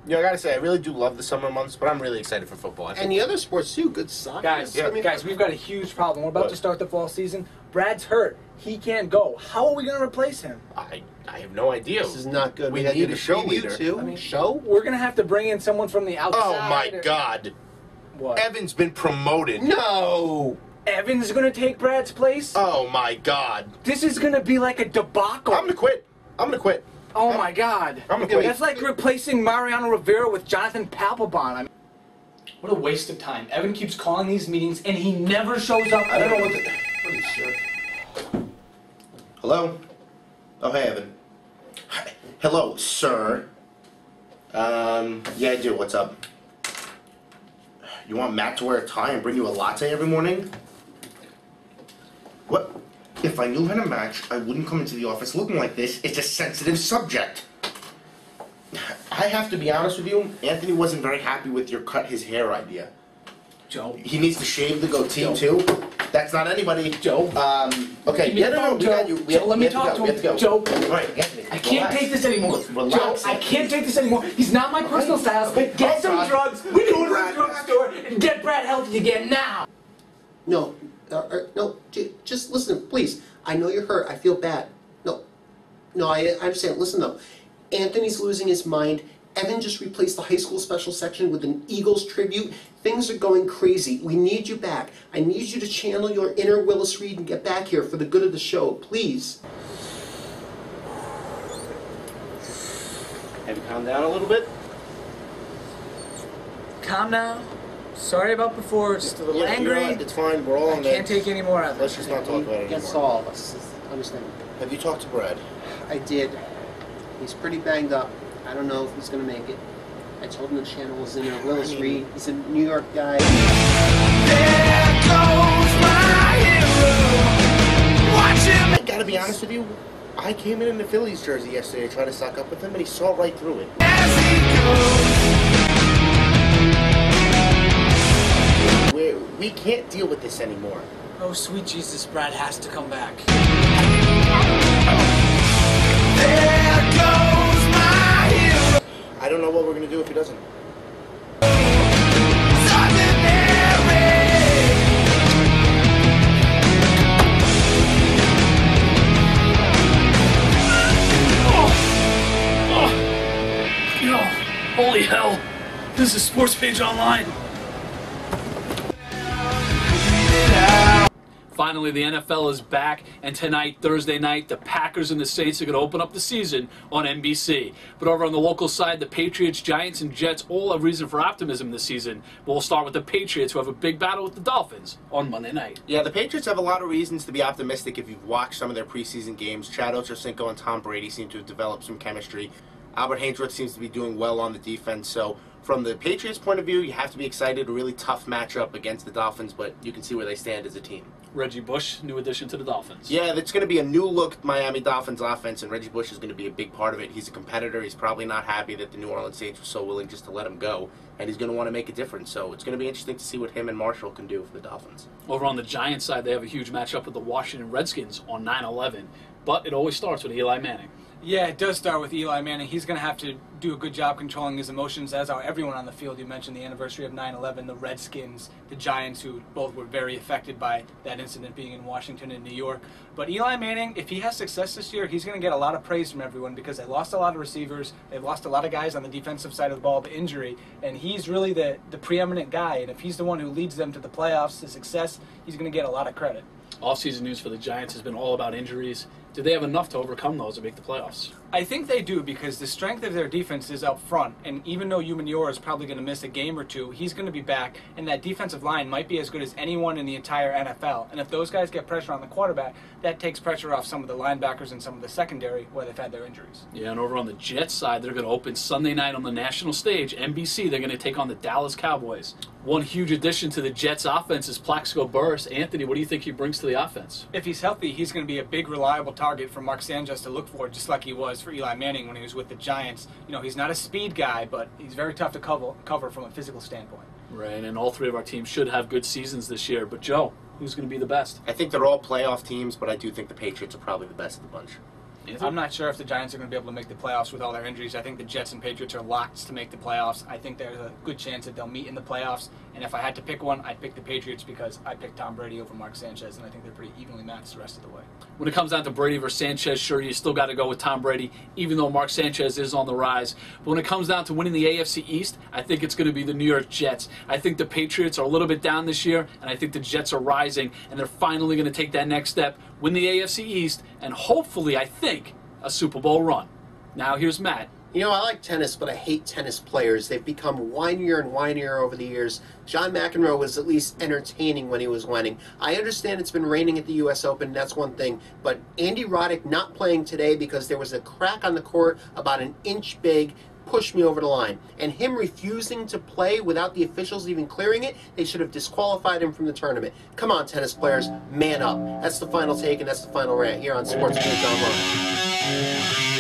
Yeah, I gotta say, I really do love the summer months, but I'm really excited for football. And the other sports too, good soccer. Guys, guys, we've got a huge problem. We're about What? to start the fall season. Brad's hurt. He can't go. How are we going to replace him? I have no idea. This is not good. We had need to a show preview, leader. too. I mean, show? We're going to have to bring in someone from the outside. Oh my God! What? Evan's been promoted. No! Evan's going to take Brad's place? Oh my God! This is going to be like a debacle. I'm gonna quit. I'm gonna quit. Oh my God. I'm gonna quit. That's like replacing Mariano Rivera with Jonathan Papelbon. I mean, what a waste of time. Evan keeps calling these meetings and he never shows up. I don't know what the... Pretty sure. Hello? Oh, hey, Evan. Hi. Hello, sir. Yeah, I do. What's up? You want Matt to wear a tie and bring you a latte every morning? What? If I knew how to match, I wouldn't come into the office looking like this. It's a sensitive subject. I have to be honest with you, Anthony wasn't very happy with your cut his hair idea. Joe. He needs to shave the goatee too. That's not anybody. Joe. Okay. Give me the phone, we got you. Joe, let me talk to him. Joe. All right, Anthony. I can't take this anymore. Relax. Joe, I can't take this anymore. He's not my personal stylist. Okay. Get some Brad. drugs. We go to the drugstore and get Brad healthy again now. No. No. Just listen, please. I know you're hurt. I feel bad. No, I understand. Listen, though. Anthony's losing his mind. Evan just replaced the high school special section with an Eagles tribute. Things are going crazy. We need you back. I need you to channel your inner Willis Reed and get back here for the good of the show, please. Have you calmed down a little bit? Calm down. Sorry about before. Just a little Yeah, angry. you know what? It's fine. We're all I on can't take any more of it. Let's just not talk about it Against anymore. all of us. Understand? Have you talked to Brad? I did. He's pretty banged up. I don't know if he's going to make it. I told him the channel was in there. Willis Reed. He's a New York guy. There goes my hero. Watch him. I gotta be honest with you. I came in the Phillies jersey yesterday to try to suck up with him, and he saw right through it. As he goes. We can't deal with this anymore. Oh, sweet Jesus, Brad has to come back. There goes my hero. I don't know what we're gonna do if he doesn't. Holy hell! This is Sports Page Online. Finally, the NFL is back, and tonight, Thursday night, the Packers and the Saints are going to open up the season on NBC. But over on the local side, the Patriots, Giants, and Jets all have reason for optimism this season. But we'll start with the Patriots, who have a big battle with the Dolphins on Monday night. Yeah, the Patriots have a lot of reasons to be optimistic if you've watched some of their preseason games. Chad Ochocinco and Tom Brady seem to have developed some chemistry. Albert Haynesworth seems to be doing well on the defense. So from the Patriots' point of view, you have to be excited. A really tough matchup against the Dolphins, but you can see where they stand as a team. Reggie Bush, new addition to the Dolphins. Yeah, it's going to be a new-look Miami Dolphins offense, and Reggie Bush is going to be a big part of it. He's a competitor. He's probably not happy that the New Orleans Saints were so willing just to let him go, and he's going to want to make a difference. So it's going to be interesting to see what him and Marshall can do for the Dolphins. Over on the Giants side, they have a huge matchup with the Washington Redskins on 9/11, but it always starts with Eli Manning. Yeah, it does start with Eli Manning. He's going to have to do a good job controlling his emotions, as are everyone on the field. You mentioned the anniversary of 9/11, the Redskins, the Giants, who both were very affected by that incident being in Washington and New York. But Eli Manning, if he has success this year, he's going to get a lot of praise from everyone because they lost a lot of receivers. They've lost a lot of guys on the defensive side of the ball to injury, and he's really the preeminent guy. And if he's the one who leads them to the playoffs, to success, he's going to get a lot of credit. Offseason news for the Giants has been all about injuries. Do they have enough to overcome those and make the playoffs? I think they do because the strength of their defense is up front, and even though Umanure is probably going to miss a game or two, he's going to be back, and that defensive line might be as good as anyone in the entire NFL. And if those guys get pressure on the quarterback, that takes pressure off some of the linebackers and some of the secondary where they've had their injuries. Yeah, and over on the Jets side, they're going to open Sunday night on the national stage, NBC. They're going to take on the Dallas Cowboys. One huge addition to the Jets' offense is Plaxico Burress. Anthony, what do you think he brings to the offense? If he's healthy, he's going to be a big, reliable target for Mark Sanchez to look for, just like he was for Eli Manning when he was with the Giants. You know, he's not a speed guy, but he's very tough to cover from a physical standpoint. Right, and all three of our teams should have good seasons this year. But, Joe, who's going to be the best? I think they're all playoff teams, but I do think the Patriots are probably the best of the bunch. I'm not sure if the Giants are going to be able to make the playoffs with all their injuries. I think the Jets and Patriots are locked to make the playoffs. I think there's a good chance that they'll meet in the playoffs. And if I had to pick one, I'd pick the Patriots because I picked Tom Brady over Mark Sanchez, and I think they're pretty evenly matched the rest of the way. When it comes down to Brady versus Sanchez, sure, you still got to go with Tom Brady, even though Mark Sanchez is on the rise. But when it comes down to winning the AFC East, I think it's going to be the New York Jets. I think the Patriots are a little bit down this year, and I think the Jets are rising, and they're finally going to take that next step, win the AFC East, and hopefully, I think, a Super Bowl run. Now here's Matt. You know, I like tennis, but I hate tennis players. They've become whinier and whinier over the years. John McEnroe was at least entertaining when he was winning. I understand it's been raining at the U.S. Open, that's one thing, but Andy Roddick not playing today because there was a crack on the court about an inch big pushed me over the line. And him refusing to play without the officials even clearing it, they should have disqualified him from the tournament. Come on, tennis players, man up. That's the final take, and that's the final rant here on Sports News Online.